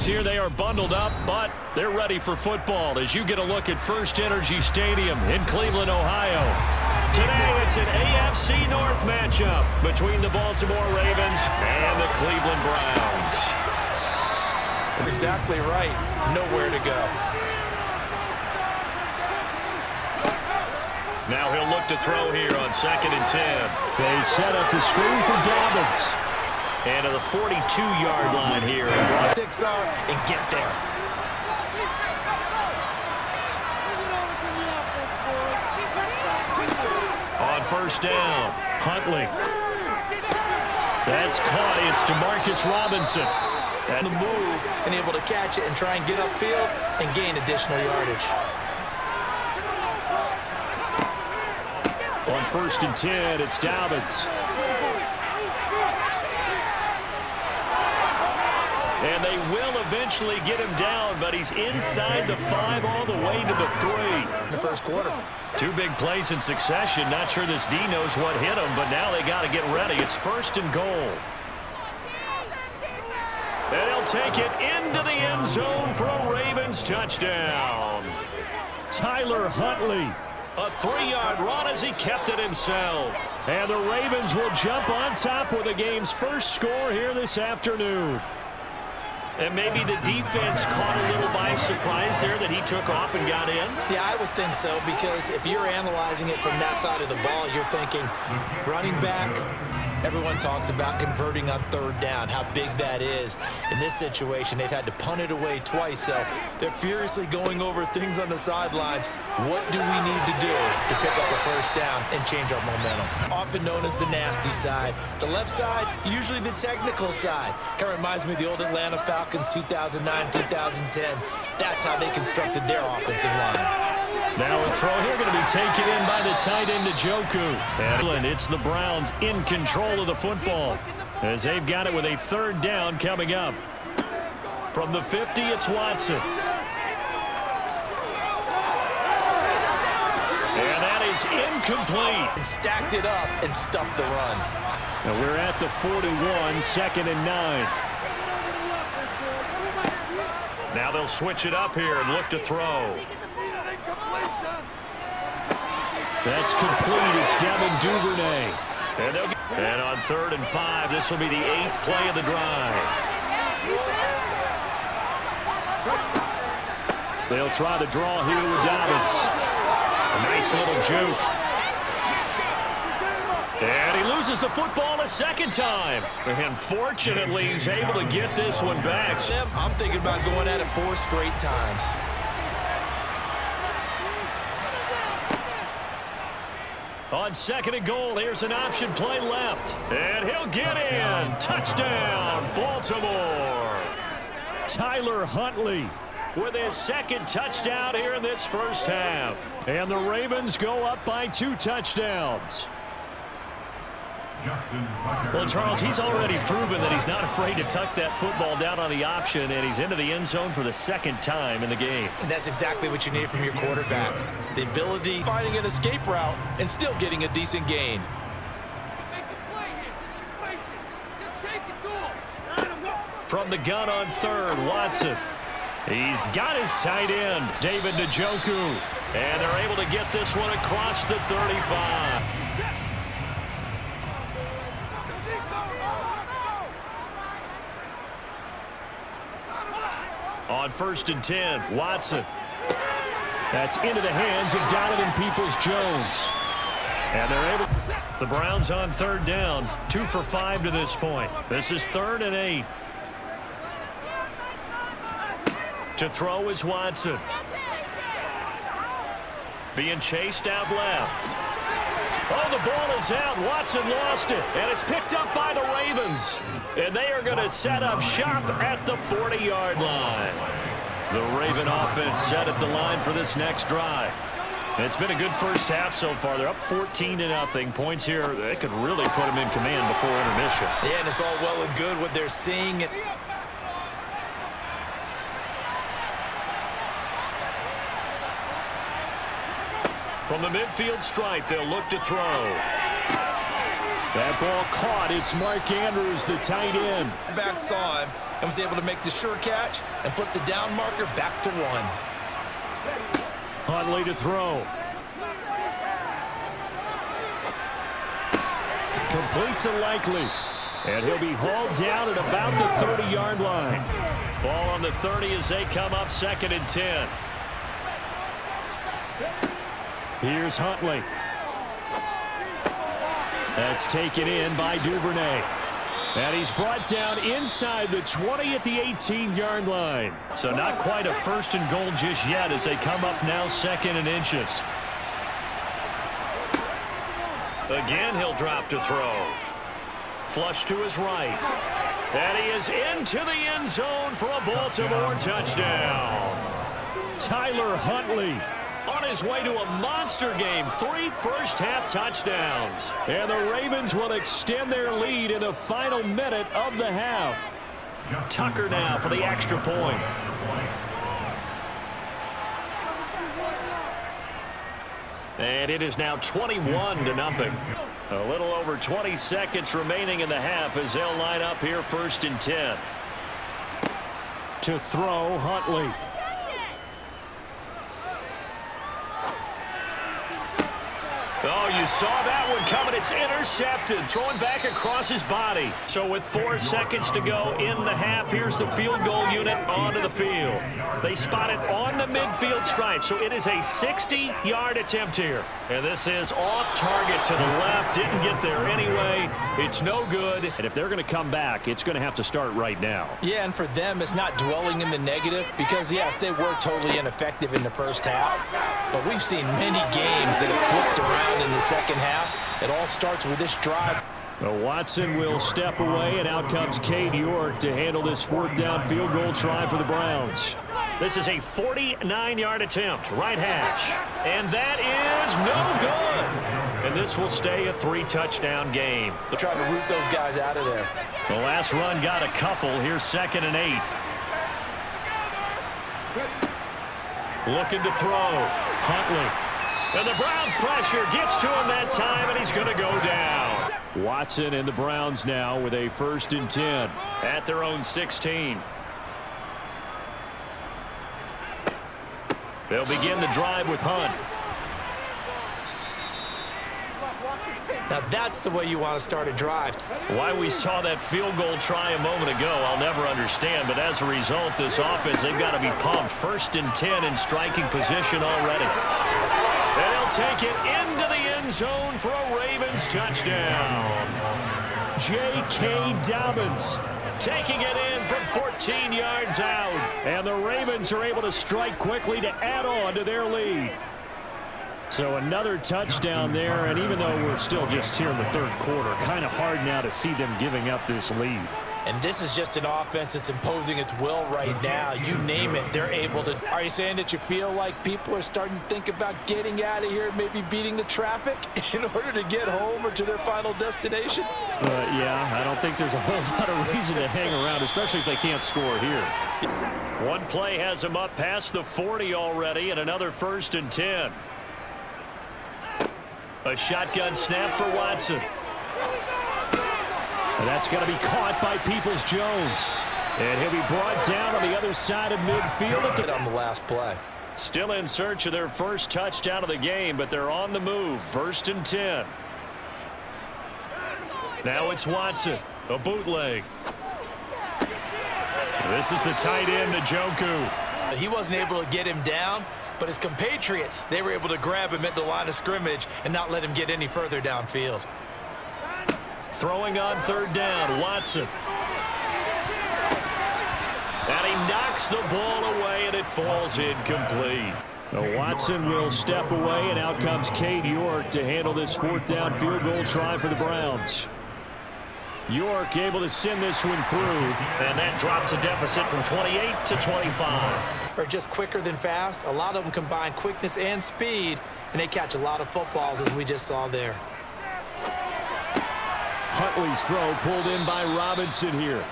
Here they are bundled up, but they're ready for football as you get a look at First Energy Stadium in Cleveland, Ohio. Today it's an AFC North matchup between the Baltimore Ravens and the Cleveland Browns. Exactly right. Nowhere to go. Now he'll look to throw here on 2nd and 10. They set up the screen for Dobbins. And to the 42-yard line here. And Sticks are and get there. On 1st down, Huntley. That's caught. It's DeMarcus Robinson. And the move and able to catch it and try and get upfield and gain additional yardage. On 1st and 10, it's Dobbins. And they will eventually get him down, but he's inside the 5 all the way to the 3. In the first quarter. 2 big plays in succession. Not sure this D knows what hit him, but now they got to get ready. It's 1st and goal. And they'll take it into the end zone for a Ravens touchdown. Tyler Huntley. A 3-yard run as he kept it himself. And the Ravens will jump on top with the game's first score here this afternoon. And maybe the defense caught a little by surprise there that he took off and got in? Yeah, I would think so, because if you're analyzing it from that side of the ball, you're thinking running back. Everyone talks about converting on 3rd down, how big that is. In this situation, they've had to punt it away twice, so they're furiously going over things on the sidelines. What do we need to do to pick up a 1st down and change our momentum? Often known as the nasty side. The left side, usually the technical side. Kind of reminds me of the old Atlanta Falcons 2009-2010. That's how they constructed their offensive line. Now a throw here going to be taken in by the tight end Njoku. And it's the Browns in control of the football as they've got it with a 3rd down coming up. From the 50, it's Watson. And that is incomplete. And stacked it up and stuffed the run. Now we're at the 41, 2nd and 9. Now they'll switch it up here and look to throw. That's complete. It's Devin Duvernay. And on 3rd and 5, this will be the 8th play of the drive. They'll try to draw here with Dobbins. A nice little juke. And he loses the football a 2nd time. And fortunately, he's able to get this one back. I'm thinking about going at it 4 straight times. On 2nd and goal, here's an option play left. And he'll get in. Touchdown, Baltimore. Tyler Huntley with his 2nd touchdown here in this first half. And the Ravens go up by 2 touchdowns. Well, Charles, he's already proven that he's not afraid to tuck that football down on the option, and he's into the end zone for the 2nd time in the game. And that's exactly what you need from your quarterback. The ability, finding an escape route, and still getting a decent gain. From the gun on 3rd, Watson. He's got his tight end, David Njoku. And they're able to get this one across the 35. On 1st and 10, Watson. That's into the hands of Donovan Peoples-Jones. And they're able. The Browns on 3rd down, 2 for 5 to this point. This is 3rd and 8. To throw is Watson. Being chased out left. Oh, the ball is out. Watson lost it. And it's picked up by the Ravens. And they are going to set up shop at the 40-yard line. The Raven offense set at the line for this next drive. And it's been a good first half so far. They're up 14-0. Points here, they could really put them in command before intermission. Yeah, and it's all well and good what they're seeing. From the midfield stripe, they'll look to throw. That ball caught. It's Mark Andrews, the tight end. Back saw him, and was able to make the sure catch and flip the down marker back to 1. Huntley to throw. Complete to Likely. And he'll be hauled down at about the 30-yard line. Ball on the 30 as they come up 2nd and 10. Here's Huntley. That's taken in by Duvernay. And he's brought down inside the 20 at the 18-yard line. So not quite a 1st and goal just yet as they come up now 2nd and inches. Again, he'll drop to throw. Flush to his right. And he is into the end zone for a Baltimore touchdown. Tyler Huntley on his way to a monster game. 3 first-half touchdowns. And the Ravens will extend their lead in the final minute of the half. Tucker now for the extra point. And it is now 21-0. A little over 20 seconds remaining in the half as they'll line up here 1st and 10. To throw, Huntley. Oh, you saw that one coming. It's intercepted. Throwing back across his body. So with 4 seconds to go in the half, here's the field goal unit onto the field. They spot it on the midfield stripe. So it is a 60-yard attempt here. And this is off target to the left. Didn't get there anyway. It's no good. And if they're going to come back, it's going to have to start right now. Yeah, and for them, it's not dwelling in the negative because, yes, they were totally ineffective in the first half. But we've seen many games that have flipped around in the second half. It all starts with this drive. Well, Watson will step away, and out comes Cade York to handle this 4th down field goal try for the Browns. This is a 49-yard attempt, right hash. And that is no good. And this will stay a 3-touchdown game. They're trying to root those guys out of there. The last run got a couple. Here's 2nd and 8. Looking to throw. Huntley. And the Browns pressure gets to him that time, and he's going to go down. Watson and the Browns now with a 1st and 10. At their own 16. They'll begin the drive with Hunt. Now that's the way you want to start a drive. Why we saw that field goal try a moment ago, I'll never understand. But as a result, this offense, they've got to be pumped. 1st and 10 in striking position already. And he'll take it into the end zone for a Ravens touchdown. J.K. Dobbins taking it in from 14 yards out. And the Ravens are able to strike quickly to add on to their lead. So another touchdown there, and even though we're still just here in the 3rd quarter, kind of hard now to see them giving up this lead. And this is just an offense that's imposing its will right now. You name it, they're able to. Are you saying that you feel like people are starting to think about getting out of here, maybe beating the traffic in order to get home or to their final destination? Yeah, I don't think there's a whole lot of reason to hang around, especially if they can't score here. One play has them up past the 40 already, and another 1st and 10. A shotgun snap for Watson. And that's going to be caught by Peoples-Jones. And he'll be brought down on the other side of midfield. On the last play. Still in search of their first touchdown of the game, but they're on the move. 1st and 10. Now it's Watson. A bootleg. This is the tight end, Njoku. He wasn't able to get him down, but his compatriots, they were able to grab him at the line of scrimmage and not let him get any further downfield. Throwing on 3rd down, Watson. And he knocks the ball away, and it falls incomplete. Now Watson will step away, and out comes Cade York to handle this 4th down field goal try for the Browns. York able to send this one through. And that drops a deficit from 28 to 25. Are just quicker than fast. A lot of them combine quickness and speed, and they catch a lot of footballs, as we just saw there. Huntley's throw pulled in by Robinson here.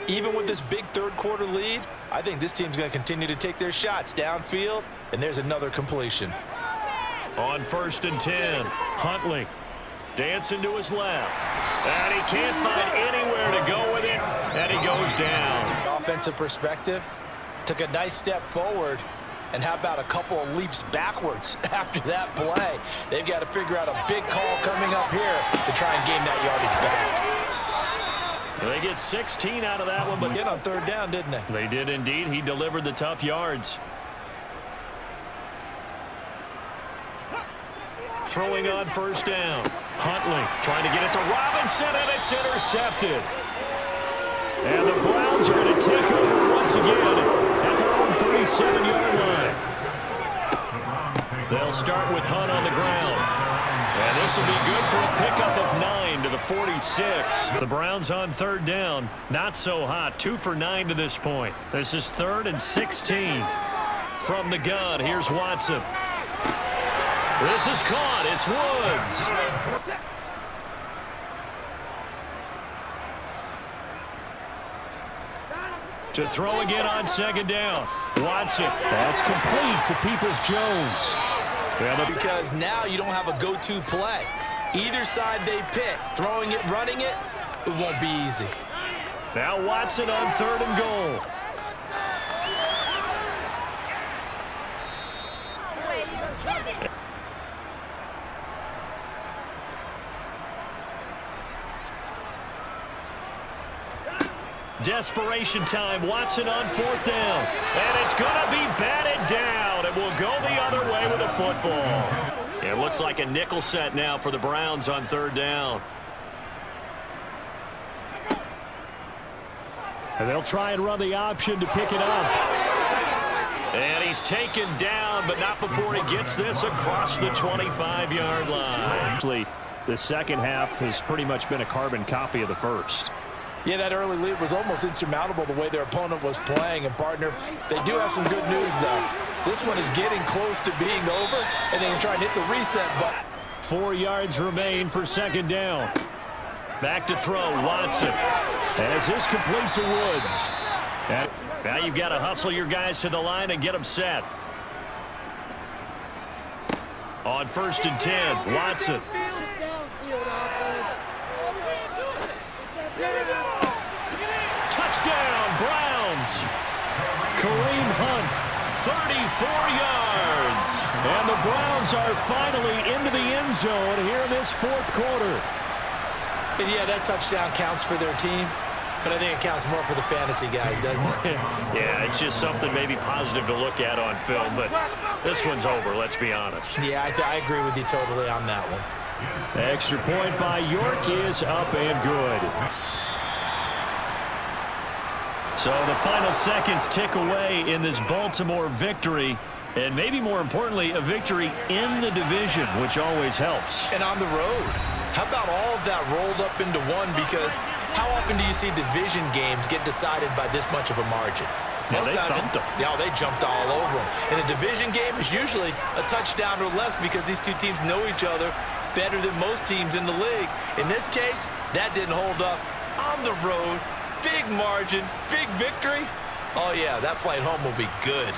Even with this big 3rd quarter lead, I think this team's going to continue to take their shots downfield, and there's another completion. On 1st and 10, Huntley dancing to his left. And he can't find anywhere to go with it. And he goes goes down. Offensive perspective, took a nice step forward, and how about a couple of leaps backwards after that play? They've got to figure out a big call coming up here to try and gain that yardage back. They get 16 out of that one, but Did on third down, didn't they? they did indeed. He delivered the tough yards. Throwing on first down. Huntley trying to get it to Robinson, and it's intercepted. And the Browns are going to take over once again at their own 37-yard line. They'll start with Hunt on the ground. And this will be good for a pickup of 9 to the 46. The Browns on third down. Not so hot. 2 for 9 to this point. This is 3rd and 16. From the gun, here's Watson. This is caught. It's Woods. To throw again on second down. Watson. That's complete to Peoples-Jones. Because now you don't have a go-to play. Either side they pick, throwing it, running it, it wonnt be easy. Now Watson on 3rd and goal. Desperation time. Watson on 4th down. And it's going to be batted down. It will go the other way with the football. It looks like a nickel set now for the Browns on 3rd down. And they'll try and run the option to pick it up. And he's taken down, but not before he gets this across the 25-yard line. Actually, the second half has pretty much been a carbon copy of the first. Yeah, that early lead was almost insurmountable the way their opponent was playing. And, partner, they do have some good news, though. This one is getting close to being over, and they can try and hit the reset button. 4 yards remain for second down. Back to throw, Watson. As this complete to Woods. And now you've got to hustle your guys to the line and get them set. On 1st and 10, Watson. Touchdown, Browns. Kareem Hunt, 34 yards. and the Browns are finally into the end zone here in this 4th quarter. And, yeah, that touchdown counts for their team, but I think it counts more for the fantasy guys, doesn't it? Yeah, it's just something maybe positive to look at on film, but this one's over, let's be honest. Yeah, I agree with you totally on that one. The extra point by York is up and good. So the final seconds tick away in this Baltimore victory, and maybe more importantly, a victory in the division, which always helps. And on the road. How about all of that rolled up into one? Because how often do you see division games get decided by this much of a margin? Yeah, they thumped them. Yeah, they jumped all over them. And a division game is usually a touchdown or less because these two teams know each other better than most teams in the league. In this case, that didn't hold up. On the road, big margin, big victory. Oh, yeah, that flight home will be good.